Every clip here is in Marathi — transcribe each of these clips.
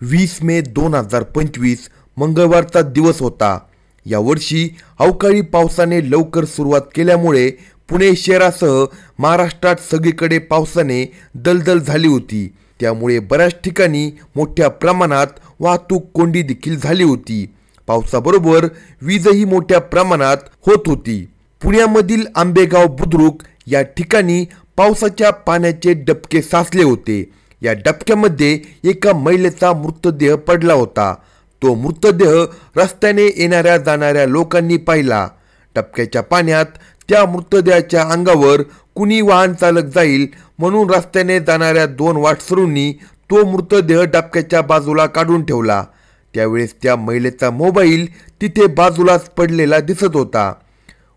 20 मे 2025 मंगळवारचा दिवस होता। यावर्षी अवकाळी पावसाने लवकर सुरुवात केल्यामुळे पुणे शहरासह महाराष्ट्रात सगळीकडे पावसाने दलदल झाली होती। त्यामुळे बऱ्याच ठिकाणी मोठ्या प्रमाणात वाहतूक कोंडी देखील झाली होती। पावसाबरोबर वीजही मोठ्या प्रमाणात होत होती। पुण्यामधील आंबेगाव बुद्रुक या ठिकाणी पावसाच्या पाण्याचे डबके साचले होते। या डबक्यामध्ये एका महिलेचा मृतदेह पडला होता। तो मृतदेह रस्त्याने येणाऱ्या जाणाऱ्या लोकांनी पाहिला। डबक्याच्या पाण्यात त्या मृतदेहाच्या अंगावर कुणी वाहन चालक जाईल म्हणून रस्त्याने जाणाऱ्या 2 वाटसरूंनी तो मृतदेह डबक्याच्या बाजूला काढून ठेवला। त्यावेळेस त्या महिलेचा मोबाईल तिथे बाजूलाच पडलेला दिसत होता।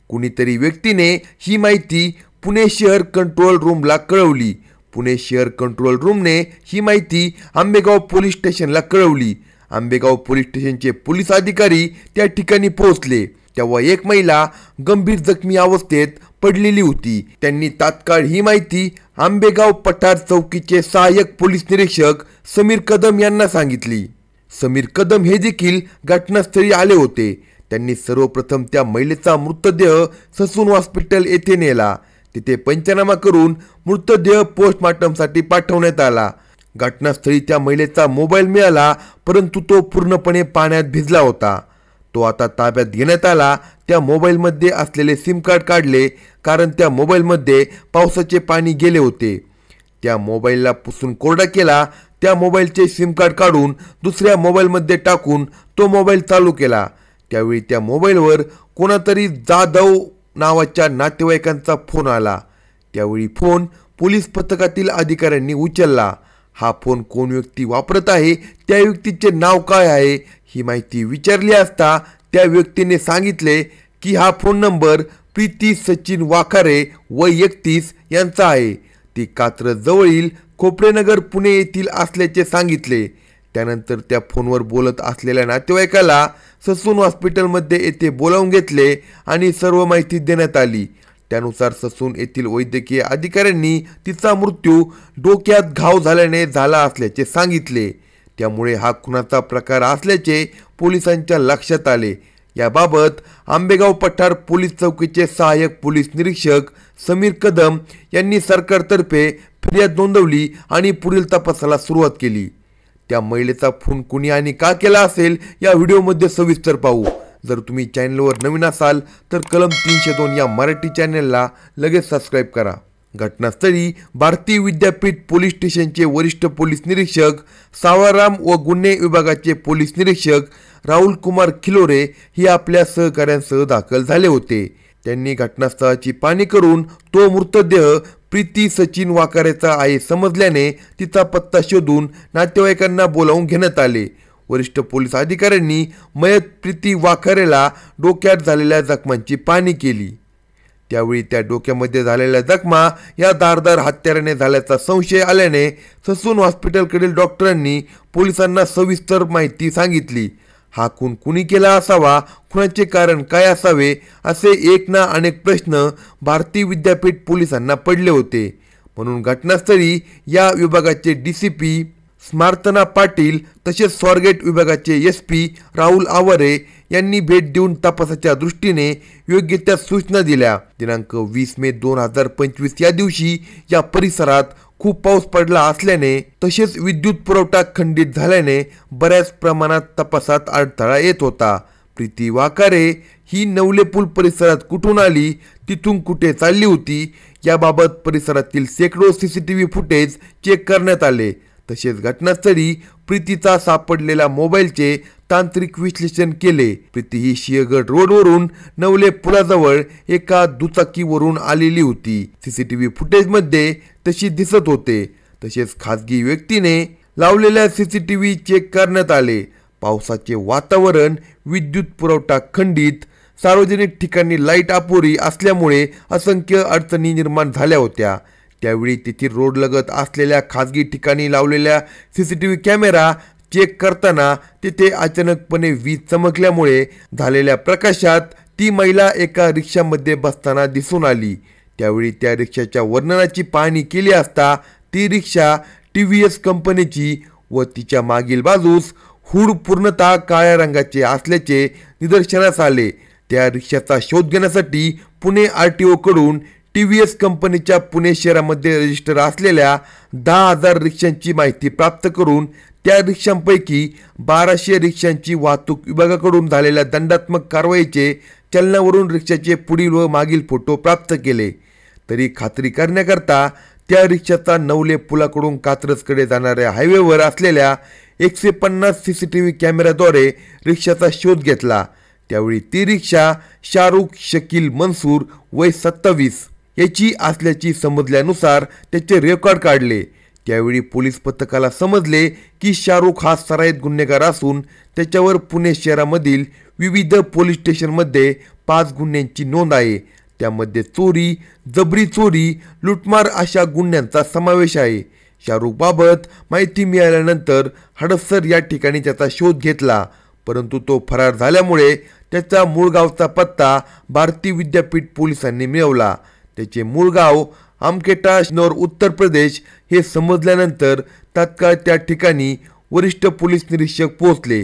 कुणीतरी व्यक्तीने ही माहिती पुणे शहर कंट्रोल रूमला कळवली। पुणे शहर कंट्रोल रूमने ही माहिती आंबेगाव पोलीस स्टेशनला कळवली। आंबेगाव पोलीस स्टेशनचे पोलीस अधिकारी त्या ठिकाणी पोहोचले तेव्हा एक महिला गंभीर जखमी अवस्थेत पडलेली होती। त्यांनी तात्काळ ही माहिती आंबेगाव पठार चौकीचे सहाय्यक पोलीस निरीक्षक समीर कदम यांना सांगितली। समीर कदम हे देखील घटनास्थळी आले होते। त्यांनी सर्वप्रथम त्या महिलेचा मृतदेह ससून हॉस्पिटल येथे नेला। तिथे पंचनामा करून मृतदेह पोस्टमॉर्टमसाठी पाठवण्यात आला। घटनास्थळी त्या महिलेचा मोबाईल मिळाला, परंतु तो पूर्णपणे पाण्यात भिजला होता। तो आता ताब्यात घेण्यात आला। त्या मोबाईलमध्ये असलेले सिम कार्ड काढले, कारण त्या मोबाईलमध्ये पावसाचे पाणी गेले होते। त्या मोबाईलला पुसून कोरडा केला। त्या मोबाईलचे सिम कार्ड काढून दुसऱ्या मोबाईलमध्ये टाकून तो मोबाईल चालू केला। त्यावेळी त्या मोबाईलवर कोणातरी जाधव नावाच्या नातेवाईकांचा फोन आला। त्यावेळी फोन पोलीस पथकातील अधिकाऱ्यांनी उचलला। हा फोन कोण व्यक्ती वापरत आहे, त्या व्यक्तीचे नाव काय आहे ही माहिती विचारली असता त्या व्यक्तीने सांगितले की हा फोन नंबर प्रीती सचिन वाखारे वय 31 यांचा आहे। ती कात्रज जवळील खोपडेनगर पुणे येथील असल्याचे सांगितले। त्यानंतर त्या फोनवर बोलत असलेल्या नातेवाईकाला ससून हॉस्पिटलमध्ये येथे बोलावून घेतले आणि सर्व माहिती देण्यात आली। त्यानुसार ससून येथील वैद्यकीय अधिकाऱ्यांनी तिचा मृत्यू डोक्यात घाव झाल्याने झाला असल्याचे सांगितले। त्यामुळे हा खुनाचा प्रकार असल्याचे पोलिसांच्या लक्षात आले। याबाबत आंबेगाव पठार पोलीस चौकीचे सहाय्यक पोलीस निरीक्षक समीर कदम यांनी सरकारतर्फे फिर्याद नोंदवली आणि पुढील तपासाला सुरुवात केली। त्या महिलेचा खून कुणी आणि का केला असेल या व्हिडिओमध्ये सविस्तर पाहू। जर तुम्ही चॅनलवर नवीन असाल तर कलम 302 या मराठी चॅनलला लगेच सबस्क्राईब करा। घटनास्थळी भारतीय विद्यापीठ पोलीस स्टेशनचे वरिष्ठ पोलीस निरीक्षक सावराम व गुन्हे विभागाचे पोलीस निरीक्षक राहुल कुमार खिलोरे हे आपल्या सहकाऱ्यांसह दाखल झाले होते। त्यांनी घटनास्थळाची पाहणी करून तो मृतदेह प्रीती सचिन वाखारेचा आहे समजल्याने तिचा पत्ता शोधून नातेवाईकांना बोलावून घेण्यात आले। वरिष्ठ पोलीस अधिकाऱ्यांनी मयत प्रीती वाखारेला डोक्यात झालेल्या जखमांची पाहणी केली। त्यावेळी त्या डोक्यामध्ये झालेल्या जखमा या धारदार हत्याराने झाल्याचा संशय आल्याने ससून हॉस्पिटलकडील डॉक्टरांनी पोलिसांना सविस्तर माहिती सांगितली। हा खून कुणी केला असावा, खुनाचे कारण काय असावे असे एक ना अनेक प्रश्न भारतीय विद्यापीठ पोलिसांना पडले होते। म्हणून घटनास्थळी या विभागाचे DCP स्मार्तना पाटील तसेच स्वारगेट विभागाचे SP राहुल आवारे यांनी भेट देऊन तपासाच्या दृष्टीने योग्य त्या सूचना दिल्या। दिनांक 20 मे 2025 या दिवशी या परिसरात खूप पाऊस पडला असल्याने तसेच विद्युत पुरवठा खंडित झाल्याने बऱ्याच प्रमाणात तपासात अडथळा येत होता। प्रीती वाखारे ही नवले पूल परिसरात कुठून आली, तिथून कुठे चालली होती याबाबत परिसरातील शेकडो CCTV फुटेज चेक करण्यात आले। तसेच घटनास्थळी प्रीतीचा सापडलेल्या मोबाईलचे तांत्रिक विश्लेषण केले। प्रीती ही सिंहगड रोडवरून नवले पुलाजवळ एका दुचाकीवरून आलेली होती। CCTV फुटेजमध्ये तशी दिसत होते। तसेच खासगी व्यक्तीने लावलेल्या CCTV चेक करण्यात आले। पावसाचे वातावरण, विद्युत पुरवठा खंडित, सार्वजनिक ठिकाणी लाईट अपुरी असल्यामुळे असंख्य अडचणी निर्माण झाल्या होत्या। त्यावेळी तेथील रोडलगत असलेल्या खासगी ठिकाणी लावलेल्या CCTV कॅमेरा चेक करताना तिथे अचानकपणे वीज चमकल्यामुळे झालेल्या प्रकाशात ती महिला एका रिक्षामध्ये बसताना दिसून आली। त्यावेळी त्या रिक्षाच्या वर्णनाची पाहणी केली असता ती रिक्षा TVS कंपनीची व तिच्या मागील बाजूस हुड पूर्णतः काळ्या रंगाचे असल्याचे निदर्शनास आले. त्या रिक्षाचा शोध घेण्यासाठी पुणे RTO कडून TVS कंपनीच्या पुणे शहरामध्ये रजिस्टर असलेल्या 10,000 रिक्षांची माहिती प्राप्त करून त्या रिक्षांपैकी 1200 रिक्षांची वाहतूक विभागाकडून झालेल्या दंडात्मक कारवाईचे चलनावरून रिक्षाचे पुढील व मागील फोटो प्राप्त केले. तरी खात्री करण्याकरता त्या रिक्षाचा नवले पुलाकडून कात्रजकडे जाणाऱ्या हायवेवर असलेल्या 150 CCTV कॅमेऱ्याद्वारे रिक्षाचा शोध घेतला. त्यावेळी ती रिक्षा शाहरुख शकील मंसूर वय 27 याची असल्याची समजल्यानुसार त्याचे रेकॉर्ड काढले. त्यावेळी पोलीस पथकाला समजले की शाहरुख हा सराईत गुन्हेगार असून त्याच्यावर पुणे शहरामधील विविध पोलीस स्टेशनमध्ये 5 गुन्ह्यांची नोंद आहे. त्यामध्ये चोरी, जबरी चोरी, लुटमार अशा गुन्ह्यांचा समावेश आहे. शाहरुखबाबत माहिती मिळाल्यानंतर हडपसर या ठिकाणी त्याचा शोध घेतला, परंतु तो फरार झाल्यामुळे त्याचा मूळ गावचा पत्ता भारती विद्यापीठ पोलिसांनी मिळवला. त्याचे मूळ गाव आमकेटा शिनोर उत्तर प्रदेश हे समजल्यानंतर तात्काळ त्या ठिकाणी वरिष्ठ पोलीस निरीक्षक पोहोचले.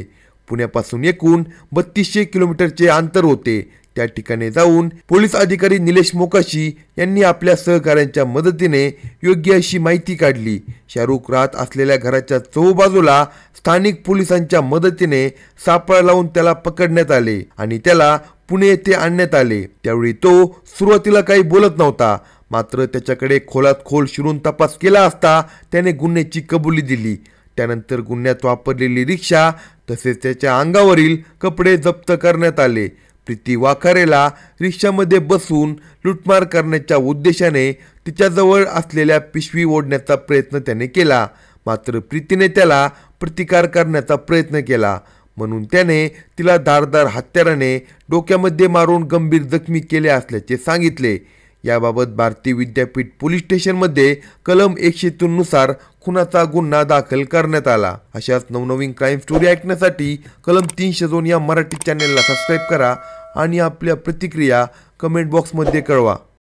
पुण्यापासून एकूण 3200 किलोमीटरचे अंतर होते. त्या ठिकाणी जाऊन पोलीस अधिकारी निलेश मोकाशी यांनी आपल्या सहकाऱ्यांच्या मदतीने योग्य अशी माहिती काढली. शाहरुख राहत असलेल्या घराच्या चहूबाजूला स्थानिक पोलिसांच्या मदतीने सापळा लावून त्याला पकडण्यात आले आणि त्याला पुणे येथे आणण्यात आले. त्यावेळी तो सुरुवातीला काही बोलत नव्हता, मात्र त्याच्याकडे खोलात खोल शिरून तपास केला असता त्याने गुन्ह्याची कबुली दिली. त्यानंतर गुन्ह्यात वापरलेली रिक्षा तसेच त्याच्या अंगावरील कपडे जप्त करण्यात आले. प्रीती वाखारेला रिक्षामध्ये बसून लुटमार करण्याच्या उद्देशाने तिच्याजवळ असलेल्या पिशवी ओढण्याचा प्रयत्न त्याने केला, मात्र प्रीतीने त्याला प्रतिकार करण्याचा प्रयत्न केला, म्हणून त्याने तिला धारदार हत्याराने डोक्यामध्ये मारून गंभीर जखमी केले असल्याचे सांगितले. याबाबत भारती विद्यापीठ पोलीस स्टेशनमध्ये कलम 103 नुसार खुनाचा गुन्हा दाखल करण्यात आला. अशाच नवनवीन क्राईम स्टोरी ऐकण्यासाठी कलम 302 या मराठी चॅनेलला सबस्क्राईब करा आणि आपल्या प्रतिक्रिया कमेंट बॉक्समध्ये कळवा.